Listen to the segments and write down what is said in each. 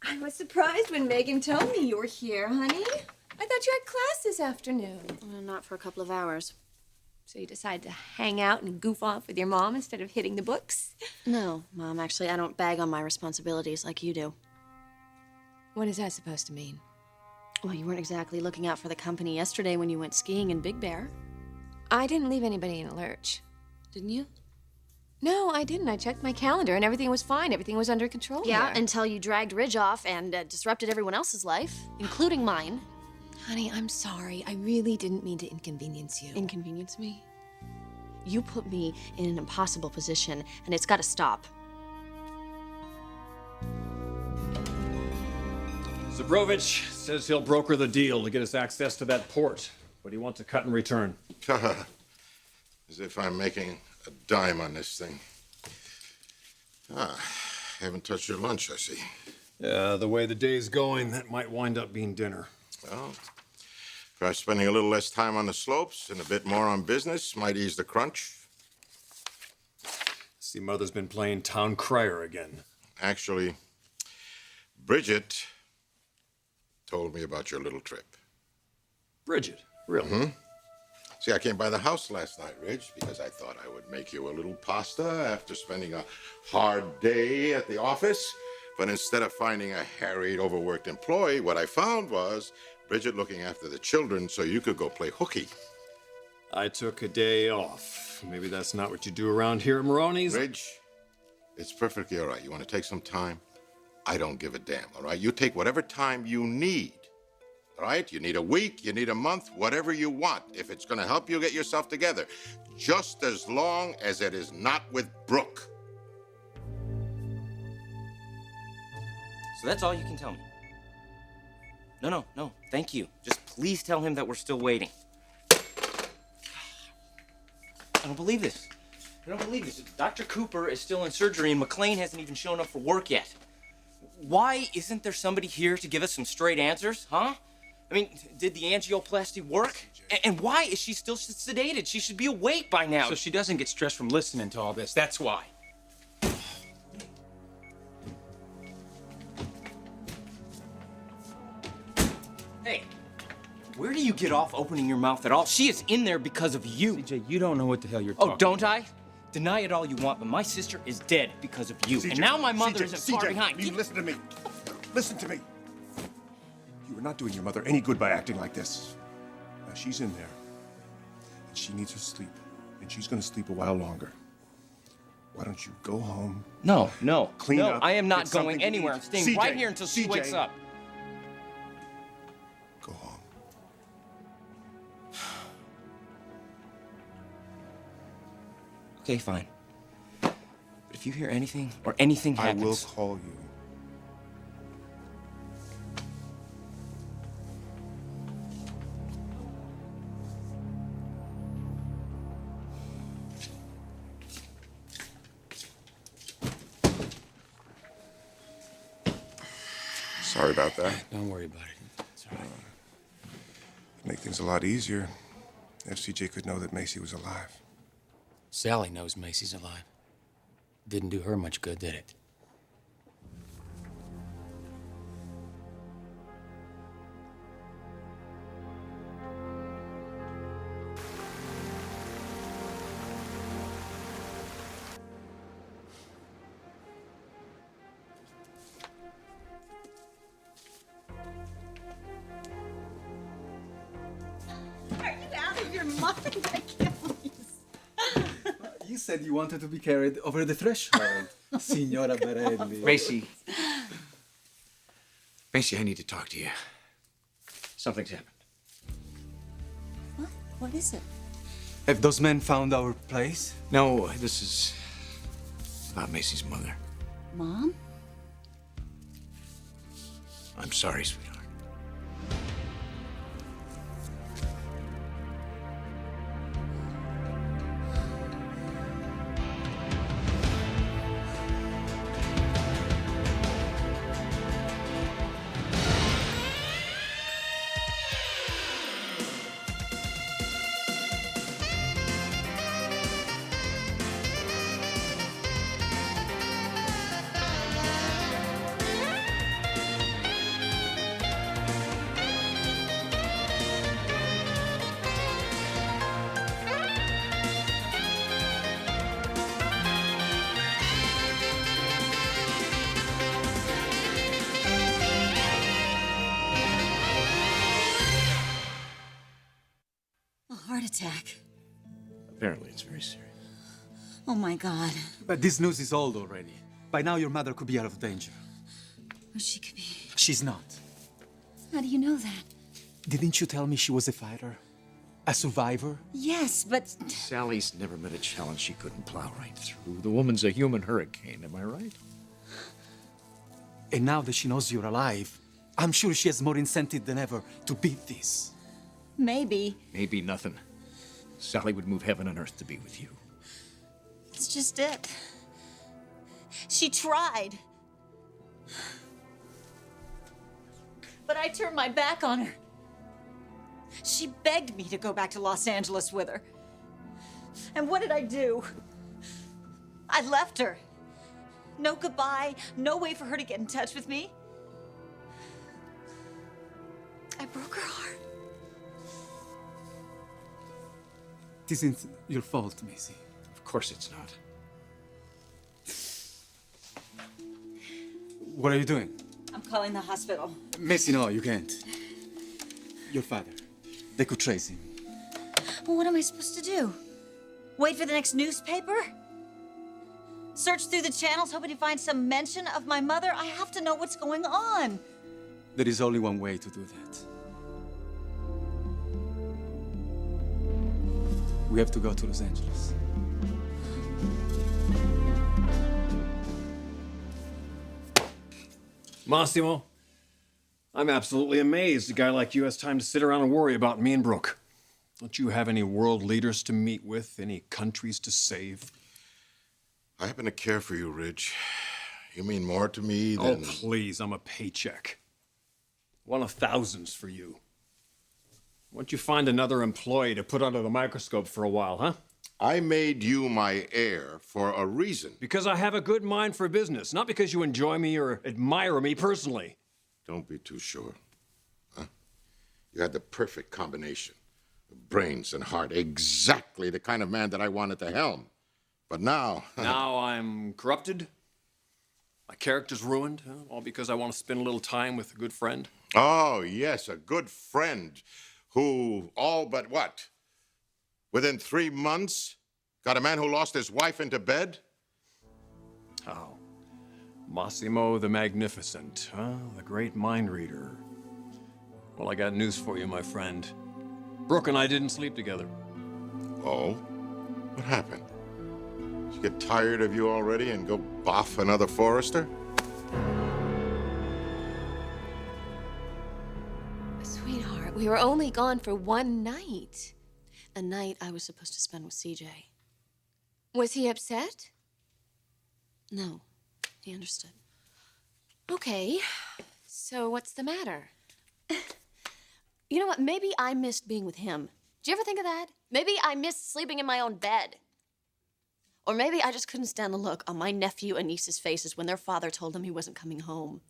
I was surprised when Megan told me you were here, honey. I thought you had class this afternoon. Well, not for a couple of hours. So you decided to hang out and goof off with your mom instead of hitting the books? No, Mom, actually, I don't bag on my responsibilities like you do. What is that supposed to mean? Well, you weren't exactly looking out for the company yesterday when you went skiing in Big Bear. I didn't leave anybody in a lurch. Didn't you? No, I didn't. I checked my calendar and everything was fine. Everything was under control. Yeah, here. until you dragged Ridge off and disrupted everyone else's life, including mine. Honey, I'm sorry. I really didn't mean to inconvenience you. Inconvenience me? You put me in an impossible position, and it's got to stop. Zabrovich says he'll broker the deal to get us access to that port, but he wants a cut in return. As if I'm making a dime on this thing. Haven't touched your lunch, I see. Yeah, the way the day's going, that might wind up being dinner. Well, try spending a little less time on the slopes and a bit more on business. Might ease the crunch. See, Mother's been playing town crier again. Actually, Bridget told me about your little trip. Bridget, really? Mm-hmm. See, I came by the house last night, Ridge, because I thought I would make you a little pasta after spending a hard day at the office. But instead of finding a harried, overworked employee, what I found was Bridget looking after the children so you could go play hooky. I took a day off. Maybe that's not what you do around here at Maroney's. Ridge, it's perfectly all right. You want to take some time? I don't give a damn, all right? You take whatever time you need, all right? You need a week, you need a month, whatever you want, if it's going to help you get yourself together, just as long as it is not with Brooke. So that's all you can tell me? No, thank you. Just please tell him that we're still waiting. I don't believe this. Dr. Cooper is still in surgery and McLean hasn't even shown up for work yet. Why isn't there somebody here to give us some straight answers, huh? I mean, did the angioplasty work? And why is she still sedated? She should be awake by now. So she doesn't get stressed from listening to all this, that's why. Hey, where do you get off opening your mouth at all? She is in there because of you. CJ, you don't know what the hell you're talking Oh, don't about. I? Deny it all you want, but my sister is dead because of you. And now my mother isn't far behind. You listen to me. Listen to me. You are not doing your mother any good by acting like this. Now, she's in there, and she needs her sleep, and she's going to sleep a while longer. Why don't you go home? No. Clean up. I am not get something going to anywhere. eat. I'm staying CJ, right here until she CJ. wakes up. Go home. Okay, fine. But if you hear anything or anything happens... I will call you. Sorry about that. Don't worry about it. It's all right. It'd make things a lot easier if CJ could know that Macy was alive. Sally knows Macy's alive. Didn't do her much good, did it? Are you out of your mind? I can't believe. You said you wanted to be carried over the threshold, Signora Barelli. Macy, I need to talk to you. Something's happened. What? What is it? Have those men found our place? No, this is about Macy's mother. Mom? I'm sorry, sweetheart. attack. Apparently, it's very serious. Oh my God. But this news is old already. By now, your mother could be out of danger. Well, she could be. She's not. How do you know that? Didn't you tell me she was a fighter? A survivor? Yes, but Sally's never met a challenge she couldn't plow right through. The woman's a human hurricane, am I right? And now that she knows you're alive, I'm sure she has more incentive than ever to beat this. maybe. Maybe nothing. Sally would move heaven and earth to be with you. It's just it. She tried. But I turned my back on her. She begged me to go back to Los Angeles with her. And what did I do? I left her. No goodbye, no way for her to get in touch with me. I broke her heart. It isn't your fault, Macy. Of course it's not. What are you doing? I'm calling the hospital. Macy, no, you can't. Your father. They could trace him. Well, what am I supposed to do? Wait for the next newspaper? Search through the channels hoping to find some mention of my mother? I have to know what's going on. There is only one way to do that. We have to go to Los Angeles. Massimo, I'm absolutely amazed a guy like you has time to sit around and worry about me and Brooke. Don't you have any world leaders to meet with, any countries to save? I happen to care for you, Ridge. You mean more to me than... Oh, please, I'm a paycheck. One of thousands for you. Why don't you find another employee to put under the microscope for a while, huh? I made you my heir for a reason. Because I have a good mind for business, not because you enjoy me or admire me personally. Don't be too sure. Huh? You had the perfect combination. Brains and heart. Exactly the kind of man that I want at the helm. But now... Now I'm corrupted. My character's ruined, huh? All because I want to spend a little time with a good friend. Oh, yes, a good friend who all but what? Within 3 months, got a man who lost his wife into bed? Oh. Massimo the Magnificent, huh? The great mind reader. Well, I got news for you, my friend. Brooke and I didn't sleep together. Oh? What happened? Did she get tired of you already and go boff another Forrester? Sweetheart, we were only gone for one night. A night I was supposed to spend with CJ. Was he upset? No, he understood. Okay, so what's the matter? You know what? Maybe I missed being with him. Do you ever think of that? Maybe I missed sleeping in my own bed. Or maybe I just couldn't stand the look on my nephew and niece's faces when their father told them he wasn't coming home.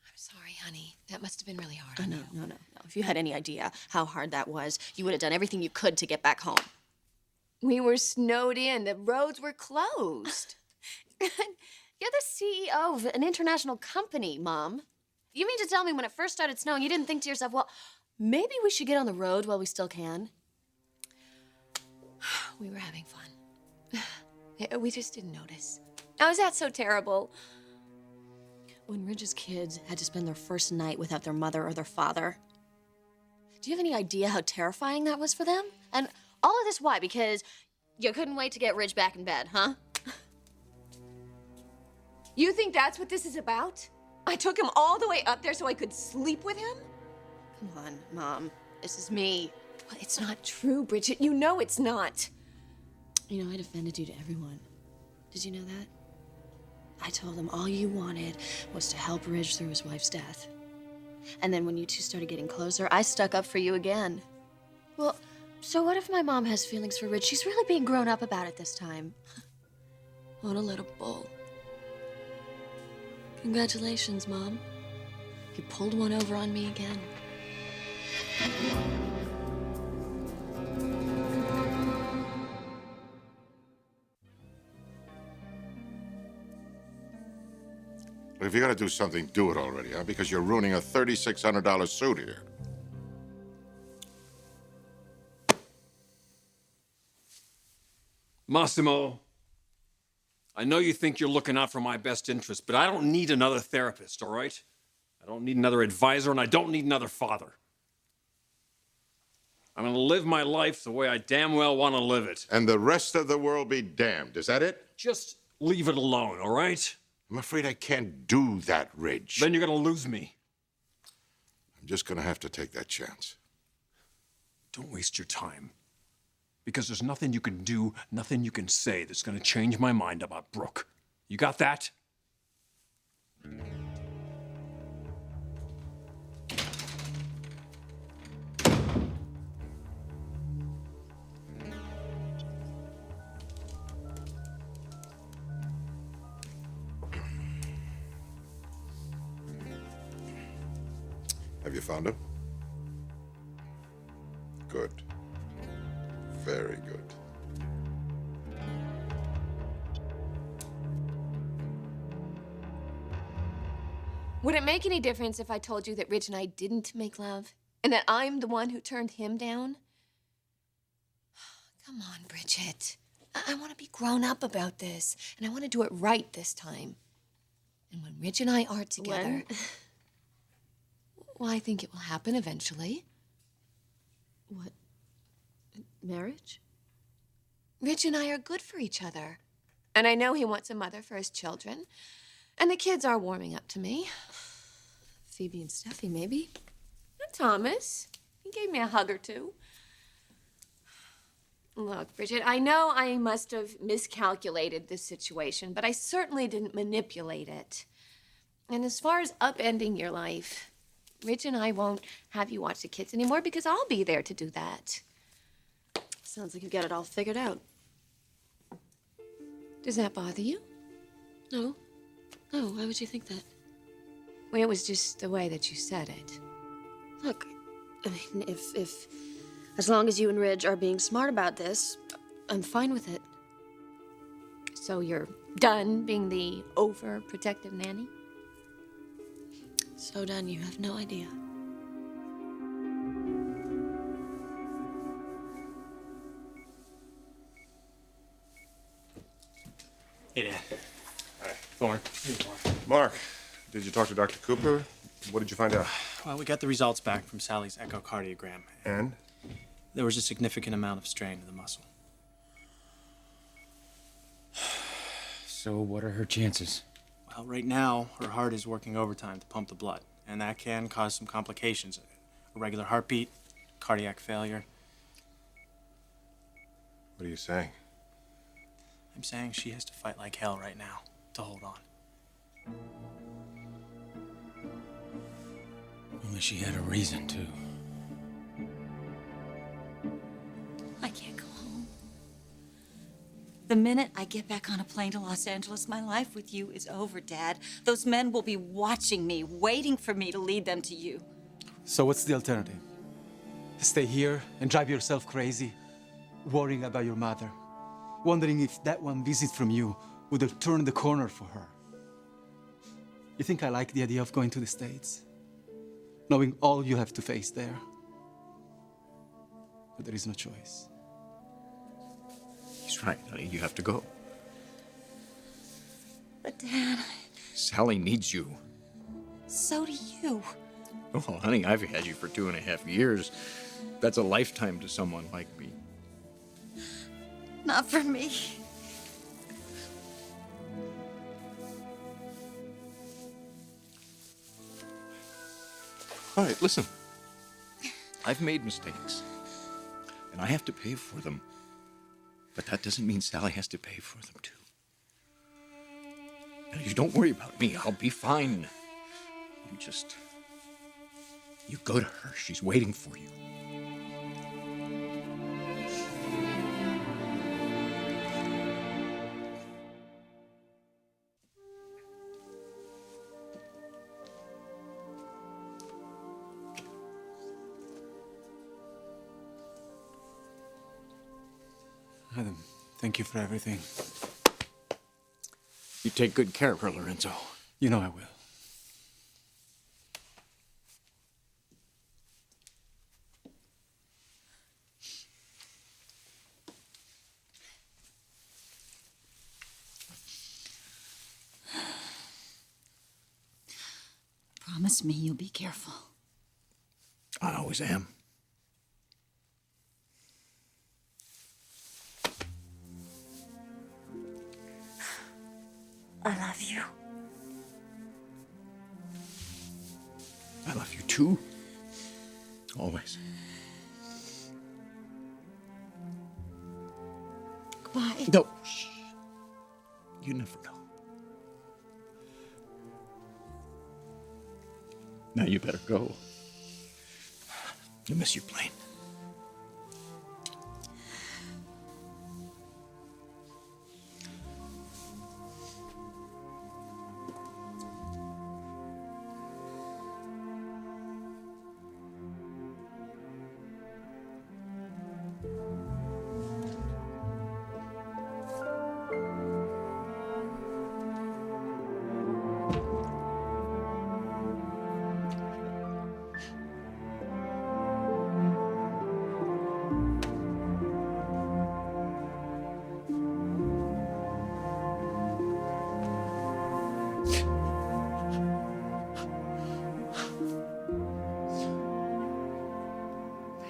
I'm sorry, honey. That must have been really hard. Oh, no. If you had any idea how hard that was, you would have done everything you could to get back home. We were snowed in. The roads were closed. You're the CEO of an international company, Mom. You mean to tell me when it first started snowing, you didn't think to yourself, well, maybe we should get on the road while we still can? We were having fun. We just didn't notice. How is that so terrible? When Ridge's kids had to spend their first night without their mother or their father. Do you have any idea how terrifying that was for them? And all of this, why? Because you couldn't wait to get Ridge back in bed, huh? You think that's what this is about? I took him all the way up there so I could sleep with him? Come on, Mom. This is me. Well, it's not true, Bridget. You know it's not. You know, I defended you to everyone. Did you know that? I told them all you wanted was to help Ridge through his wife's death. And then when you two started getting closer, I stuck up for you again. Well, so what if my mom has feelings for Ridge? She's really being grown up about it this time. I want to let her bull. Congratulations, Mom. You pulled one over on me again. If you're gonna do something, do it already, huh? Because you're ruining a $3,600 suit here. Massimo, I know you think you're looking out for my best interest, but I don't need another therapist, all right? I don't need another advisor, and I don't need another father. I'm gonna live my life the way I damn well want to live it. And the rest of the world be damned. Is that it? Just leave it alone, all right? I'm afraid I can't do that, Ridge. Then you're gonna lose me. I'm just gonna have to take that chance. Don't waste your time. Because there's nothing you can do, nothing you can say that's gonna change my mind about Brooke. You got that? Have you found him? Good. Very good. Would it make any difference if I told you that Ridge and I didn't make love? And that I'm the one who turned him down? Come on, Bridget. I want to be grown up about this. And I want to do it right this time. And when Ridge and I are together... Well, I think it will happen eventually. What? Marriage? Ridge and I are good for each other. And I know he wants a mother for his children. And the kids are warming up to me. Phoebe and Steffi, maybe? And Thomas. He gave me a hug or two. Look, Bridget, I know I must have miscalculated this situation, but I certainly didn't manipulate it. And as far as upending your life, Ridge and I won't have you watch the kids anymore because I'll be there to do that. Sounds like you got it all figured out. Does that bother you? No. No, why would you think that? Well, it was just the way that you said it. Look, I mean, if as long as you and Ridge are being smart about this, I'm fine with it. So you're done being the overprotective nanny? So done, you have no idea. Hey, Dad. Hi. Thorne. Mark, did you talk to Dr. Cooper? What did you find out? Well, we got the results back from Sally's echocardiogram. And? There was a significant amount of strain to the muscle. So what are her chances? Well, right now, her heart is working overtime to pump the blood, and that can cause some complications. Irregular heartbeat, cardiac failure. What are you saying? I'm saying she has to fight like hell right now to hold on. Only she had a reason to. I can't go home. The minute I get back on a plane to Los Angeles, my life with you is over, Dad. Those men will be watching me, waiting for me to lead them to you. So what's the alternative? Stay here and drive yourself crazy, worrying about your mother, wondering if that one visit from you would have turned the corner for her. You think I like the idea of going to the States? Knowing all you have to face there? But there is no choice. He's right, honey. You have to go. But, Dad, Sally needs you. so do you. Oh, honey, I've had you for 2.5 years. That's a lifetime to someone like me. Not for me. All right, listen. I've made mistakes, and I have to pay for them. But that doesn't mean Sally has to pay for them, too. Now, you don't worry about me. I'll be fine. You go to her. She's waiting for you. Adam, thank you for everything. You take good care of her, Lorenzo. You know I will. Promise me you'll be careful. I always am. I love you. I love you too. Always. Goodbye. No. Shh. You never know. Now you better go. You miss your plane.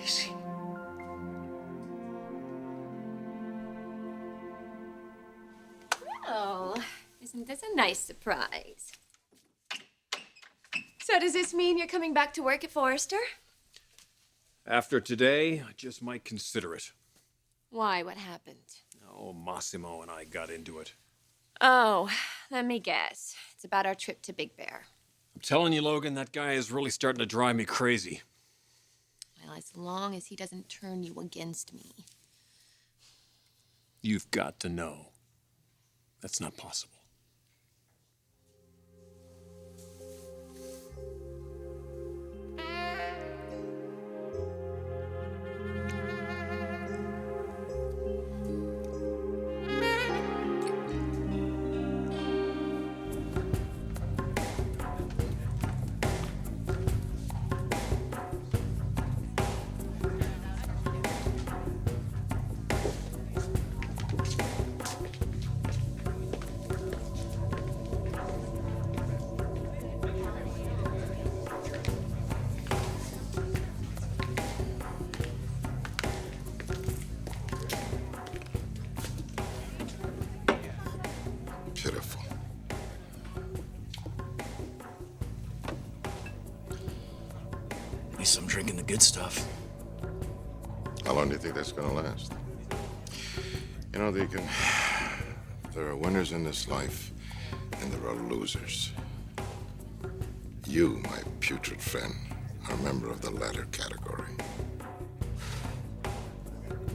Macy. Oh, isn't this a nice surprise? So does this mean you're coming back to work at Forrester? After today, I just might consider it. Why? What happened? Oh, Massimo and I got into it. Oh, let me guess. It's about our trip to Big Bear. I'm telling you, Logan, that guy is really starting to drive me crazy. Well, as long as he doesn't turn you against me. You've got to know. That's not possible. Pitiful. At least I'm drinking the good stuff. How long do you think that's gonna last? You know, Deacon, there are winners in this life, and there are losers. You, my putrid friend, are a member of the latter category.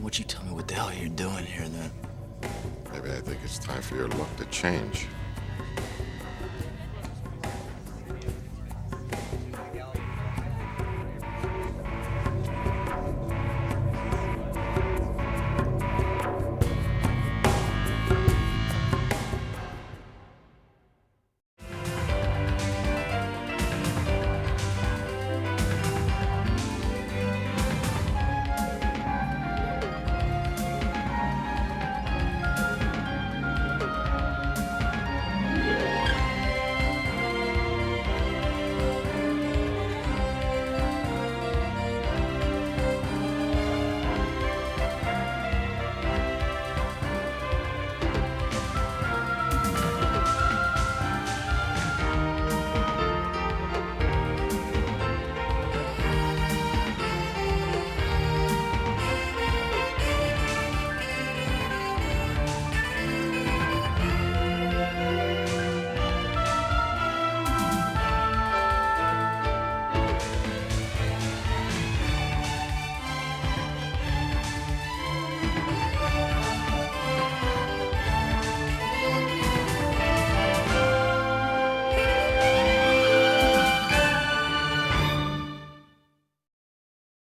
Won't you tell me what the hell you're doing here, then? Maybe I think it's time for your luck to change.